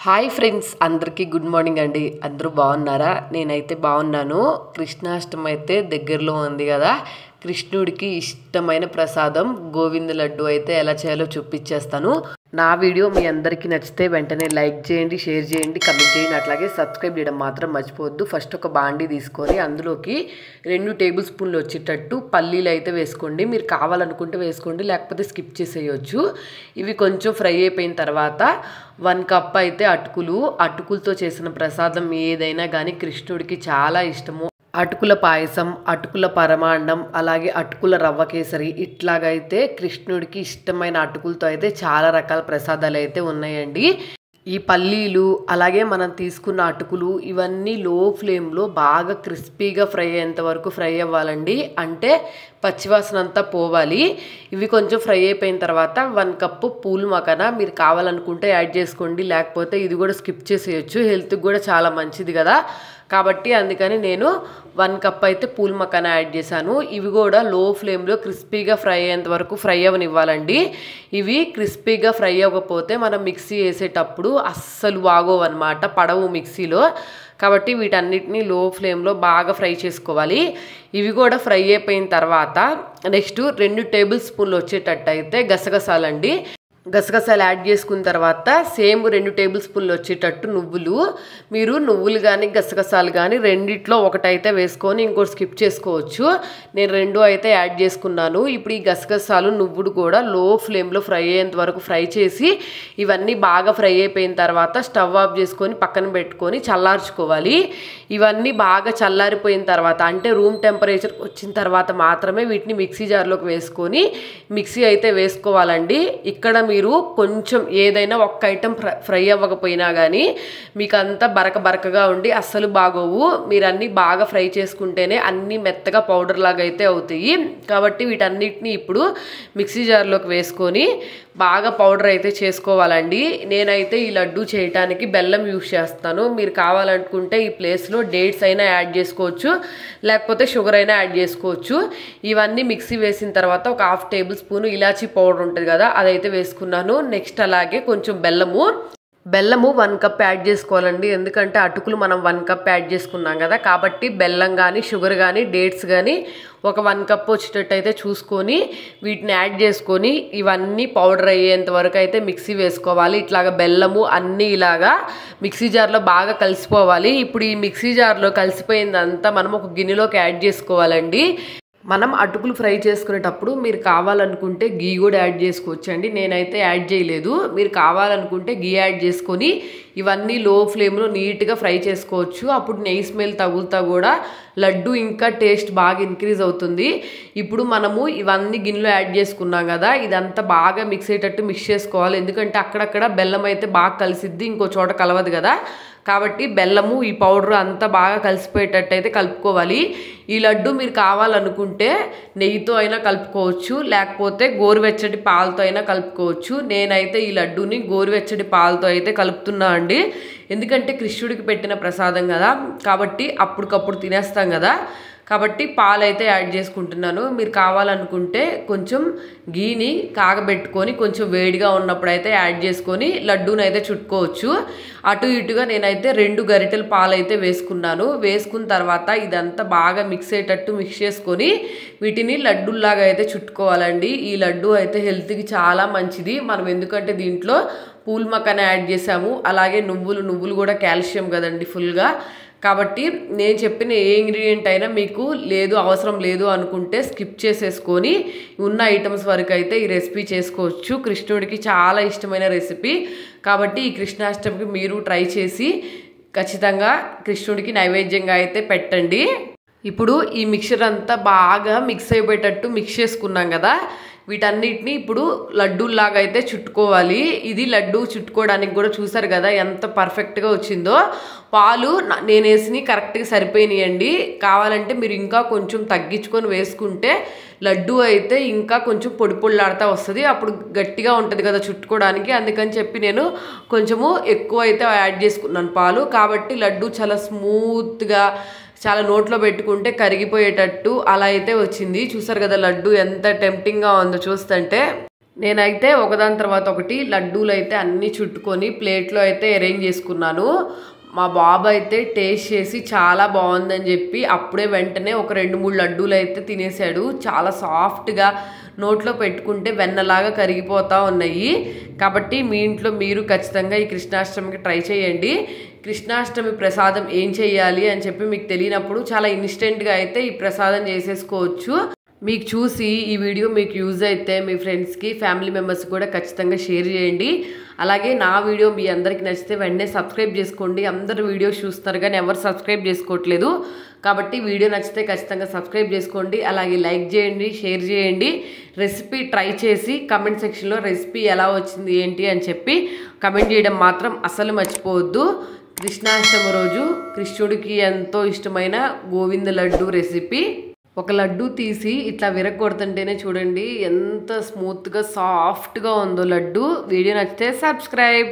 Hi friends, అందరికీ good morning అండి. అందరూ బాగున్నారా? నేనైతే బాగున్నాను. కృష్ణాష్టమి అయితే దగ్గరలో ఉంది కదా. కృష్ణుడికి ఇష్టమైన ప్రసాదం గోవింద లడ్డు అయితే ఎలా చేయాలో చూపించేస్తాను. నా వీడియో మీ అందరికీ నచ్చితే వెంటనే లైక్ చేయండి, షేర్ చేయండి, కమెంట్ చేయండి. అట్లాగే సబ్స్క్రైబ్ చేయడం మాత్రం మర్చిపోవద్దు. ఫస్ట్ ఒక బాండీ తీసుకొని అందులోకి 2 టేబుల్ స్పూన్లు వచ్చేటట్టు పల్లీలు అయితే వేసుకోండి. మీరు కావాలనుకుంటే వేసుకోండి, లేకపోతే స్కిప్ చేసేయచ్చు. ఇవి కొంచెం ఫ్రై అయిపోయిన తర్వాత 1 కప్ అయితే అటుకులతో చేసిన ప్రసాదం ఏదైనా కానీ కృష్ణుడికి చాలా ఇష్టము. అటుకుల పాయసం, అటుకుల పరమాన్నం, అలాగే అటుకుల రవ్వ కేసరి, ఇట్లాగైతే కృష్ణుడికి ఇష్టమైన అటుకులతో అయితే చాలా రకాల ప్రసాదాలు అయితే ఉన్నాయండి. ఈ పల్లీలు అలాగే మనం తీసుకున్న అటుకులు ఇవన్నీ లో ఫ్లేమ్లో బాగా క్రిస్పీగా ఫ్రై అయ్యేంత వరకు ఫ్రై అవ్వాలండి. అంటే పచ్చివాసన అంతా పోవాలి. ఇవి కొంచెం ఫ్రై అయిపోయిన తర్వాత 1 కప్పు పూల్ మకాన మీరు కావాలనుకుంటే యాడ్ చేసుకోండి, లేకపోతే ఇది కూడా స్కిప్ చేసేయచ్చు. హెల్త్కి కూడా చాలా మంచిది కదా. కాబట్టి అందుకని నేను 1 కప్ అయితే పూల్ మకాన యాడ్ చేశాను. ఇవి కూడా లో ఫ్లేమ్లో క్రిస్పీగా ఫ్రై అయ్యేంత వరకు ఫ్రై అవ్వనివ్వాలండి. ఇవి క్రిస్పీగా ఫ్రై అవ్వకపోతే మనం మిక్సీ వేసేటప్పుడు అస్సలు బాగోవన్నమాట, పడవు మిక్సీలో. కాబట్టి వీటన్నిటిని లో ఫ్లేమ్లో బాగా ఫ్రై చేసుకోవాలి. ఇవి కూడా ఫ్రై అయిపోయిన తర్వాత నెక్స్ట్ 2 టేబుల్ స్పూన్లు వచ్చేటట్టు అయితే గసగసాలండి. గసగసాలు యాడ్ చేసుకున్న తర్వాత సేమ్ 2 టేబుల్ స్పూన్లు వచ్చేటట్టు మీరు నువ్వులు కానీ గసగసాలు కానీ రెండిట్లో ఒకటైతే వేసుకొని ఇంకోటి స్కిప్ చేసుకోవచ్చు. నేను 2 అయితే యాడ్ చేసుకున్నాను. ఇప్పుడు ఈ గసగసాలు నువ్వులు కూడా లో ఫ్లేమ్లో ఫ్రై అయ్యేంత వరకు ఫ్రై చేసి ఇవన్నీ బాగా ఫ్రై అయిపోయిన తర్వాత స్టవ్ ఆఫ్ చేసుకొని పక్కన పెట్టుకొని చల్లార్చుకోవాలి. ఇవన్నీ బాగా చల్లారిపోయిన తర్వాత అంటే రూమ్ టెంపరేచర్ వచ్చిన తర్వాత మాత్రమే వీటిని మిక్సీ జార్లోకి వేసుకొని మిక్సీ అయితే వేసుకోవాలండి. ఇక్కడ మీరు కొంచెం ఏదైనా ఒక్క ఐటెం ఫ్రై అవ్వకపోయినా కానీ మీకు అంతా బరకగా ఉండి అస్సలు బాగోవు. మీరు అన్నీ బాగా ఫ్రై చేసుకుంటేనే అన్నీ మెత్తగా పౌడర్ లాగా అయితే అవుతాయి. కాబట్టి వీటన్నిటిని ఇప్పుడు మిక్సీ జార్లోకి వేసుకొని బాగా పౌడర్ అయితే చేసుకోవాలండి. నేనైతే ఈ లడ్డు చేయడానికి బెల్లం యూజ్ చేస్తాను. మీరు కావాలనుకుంటే ఈ ప్లేస్లో డేట్స్ అయినా యాడ్ చేసుకోవచ్చు, లేకపోతే షుగర్ అయినా యాడ్ చేసుకోవచ్చు. ఇవన్నీ మిక్సీ వేసిన తర్వాత ఒక 1/2 టేబుల్ స్పూన్ ఇలాచీ పౌడర్ ఉంటుంది కదా, అదైతే వేసుకున్నాను. నెక్స్ట్ అలాగే కొంచెం బెల్లము 1 కప్ యాడ్ చేసుకోవాలండి. ఎందుకంటే అటుకులు మనం 1 కప్ యాడ్ చేసుకున్నాం కదా. కాబట్టి బెల్లం కానీ షుగర్ కానీ డేట్స్ కానీ ఒక 1 కప్ వచ్చేటట్టు అయితే చూసుకొని వీటిని యాడ్ చేసుకొని ఇవన్నీ పౌడర్ అయ్యేంత వరకు అయితే మిక్సీ వేసుకోవాలి. ఇట్లాగా బెల్లము అన్నీ ఇలాగా మిక్సీ జార్లో బాగా కలిసిపోవాలి. ఇప్పుడు ఈ మిక్సీ జార్లో కలిసిపోయిందంతా మనం ఒక గిన్నెలోకి యాడ్ చేసుకోవాలండి. మనం అటుకులు ఫ్రై చేసుకునేటప్పుడు మీరు కావాలనుకుంటే గీ కూడా యాడ్ చేసుకోవచ్చు అండి. నేనైతే యాడ్ చేయలేదు. మీరు కావాలనుకుంటే గీ యాడ్ చేసుకొని ఇవన్నీ లో ఫ్లేమ్లో నీట్గా ఫ్రై చేసుకోవచ్చు. అప్పుడు నెయ్యి స్మెల్ తగులుతా కూడా లడ్డు ఇంకా టేస్ట్ బాగా ఇంక్రీజ్ అవుతుంది. ఇప్పుడు మనము ఇవన్నీ గిన్నెలో యాడ్ చేసుకున్నాం కదా, ఇదంతా బాగా మిక్స్ అయ్యేటట్టు మిక్స్ చేసుకోవాలి. ఎందుకంటే అక్కడక్కడ బెల్లం అయితే బాగా కలిసిద్ది, ఇంకో చోట కలవదు కదా. కాబట్టి బెల్లము ఈ పౌడర్ అంతా బాగా కలిసిపోయేటట్టు అయితే కలుపుకోవాలి. ఈ లడ్డు మీరు కావాలనుకుంటే నెయ్యితో అయినా కలుపుకోవచ్చు, లేకపోతే గోరువెచ్చటి పాలతో అయినా కలుపుకోవచ్చు. నేనైతే ఈ లడ్డూని గోరువెచ్చటి పాలతో అయితే కలుపుతున్నా అండి. ఎందుకంటే కృష్ణుడికి పెట్టిన ప్రసాదం కదా, కాబట్టి అప్పటికప్పుడు తినేస్తాం కదా. కాబట్టి పాలైతే యాడ్ చేసుకుంటున్నాను. మీరు కావాలనుకుంటే కొంచెం గీని కాగబెట్టుకొని కొంచెం వేడిగా ఉన్నప్పుడు అయితే యాడ్ చేసుకొని లడ్డూని అయితే చుట్టుకోవచ్చు. అటు ఇటుగా నేనైతే 2 గరిటెల పాలైతే వేసుకున్నాను. వేసుకున్న తర్వాత ఇదంతా బాగా మిక్స్ అయ్యేటట్టు మిక్స్ చేసుకొని వీటిని లడ్డూల్లాగా అయితే చుట్టుకోవాలండి. ఈ లడ్డు అయితే హెల్త్కి చాలా మంచిది. మనం ఎందుకంటే దీంట్లో పూల్ మకాన యాడ్ చేసాము, అలాగే నువ్వులు కూడా కాల్షియం కదండి ఫుల్గా. కాబట్టి నేను చెప్పిన ఏ ఇంగ్రీడియంట్ అయినా మీకు అవసరం లేదు అనుకుంటే స్కిప్ చేసేసుకొని ఉన్న ఐటమ్స్ వరకు అయితే ఈ రెసిపీ చేసుకోవచ్చు. కృష్ణుడికి చాలా ఇష్టమైన రెసిపీ కాబట్టి ఈ కృష్ణాష్టమికి మీరు ట్రై చేసి ఖచ్చితంగా కృష్ణుడికి నైవేద్యంగా అయితే పెట్టండి. ఇప్పుడు ఈ మిక్చర్ అంతా బాగా మిక్స్ అయిపోయేటట్టు మిక్స్ చేసుకున్నాం కదా, వీటన్నిటిని ఇప్పుడు లడ్డూల్లాగా అయితే చుట్టుకోవాలి. ఇది లడ్డు చుట్టుకోవడానికి కూడా చూసారు కదా ఎంత పర్ఫెక్ట్గా వచ్చిందో. పాలు నేను వేసినవి కరెక్ట్గా సరిపోయినాయండి. కావాలంటే మీరు ఇంకా కొంచెం తగ్గించుకొని వేసుకుంటే లడ్డు అయితే ఇంకా కొంచెం పొడిలాడుతూ వస్తుంది, అప్పుడు గట్టిగా ఉంటుంది కదా చుట్టుకోవడానికి. అందుకని చెప్పి నేను కొంచెము ఎక్కువ అయితే యాడ్ చేసుకున్నాను పాలు. కాబట్టి లడ్డు చాలా స్మూత్గా చాలా నోట్లో పెట్టుకుంటే కరిగిపోయేటట్టు అలా అయితే వచ్చింది. చూసారు కదా లడ్డు ఎంత టెంప్టింగ్గా ఉందో చూస్తుంటే. నేనైతే ఒకదాని తర్వాత ఒకటి లడ్డూలు అయితే అన్నీ చుట్టుకొని ప్లేట్లో అయితే అరేంజ్ చేసుకున్నాను. మా బాబు అయితే టేస్ట్ చేసి చాలా బాగుందని చెప్పి అప్పుడే వెంటనే ఒక 2-3 లడ్డూలు అయితే తినేసాడు. చాలా సాఫ్ట్గా నోట్లో పెట్టుకుంటే వెన్నలాగా కరిగిపోతూ ఉన్నాయి. కాబట్టి మీ ఇంట్లో మీరు ఖచ్చితంగా ఈ కృష్ణాష్టమికి ట్రై చేయండి. కృష్ణాష్టమి ప్రసాదం ఏం చేయాలి అని చెప్పి మీకు తెలియనప్పుడు చాలా ఇన్స్టెంట్గా అయితే ఈ ప్రసాదం చేసేసుకోవచ్చు. మీకు చూసి ఈ వీడియో మీకు యూజ్ అయితే మీ ఫ్రెండ్స్కి, ఫ్యామిలీ మెంబర్స్ కూడా ఖచ్చితంగా షేర్ చేయండి. అలాగే నా వీడియో మీ అందరికీ నచ్చితే వెంటనే సబ్స్క్రైబ్ చేసుకోండి. అందరు వీడియోస్ చూస్తారు కానీ ఎవరు సబ్స్క్రైబ్ చేసుకోవట్లేదు. కాబట్టి వీడియో నచ్చితే ఖచ్చితంగా సబ్స్క్రైబ్ చేసుకోండి. అలాగే లైక్ చేయండి, షేర్ చేయండి. రెసిపీ ట్రై చేసి కమెంట్ సెక్షన్లో రెసిపీ ఎలా వచ్చింది ఏంటి అని చెప్పి కమెంట్ చేయడం మాత్రం అసలు మర్చిపోవద్దు. కృష్ణాష్టమి రోజు కృష్ణుడికి ఎంతో ఇష్టమైన గోవింద లడ్డు రెసిపీ. ఒక లడ్డు తీసి ఇట్లా విరగొడుతుంటేనే చూడండి ఎంత స్మూత్గా సాఫ్ట్గా ఉందో లడ్డు. వీడియో నచ్చితే సబ్స్క్రైబ్.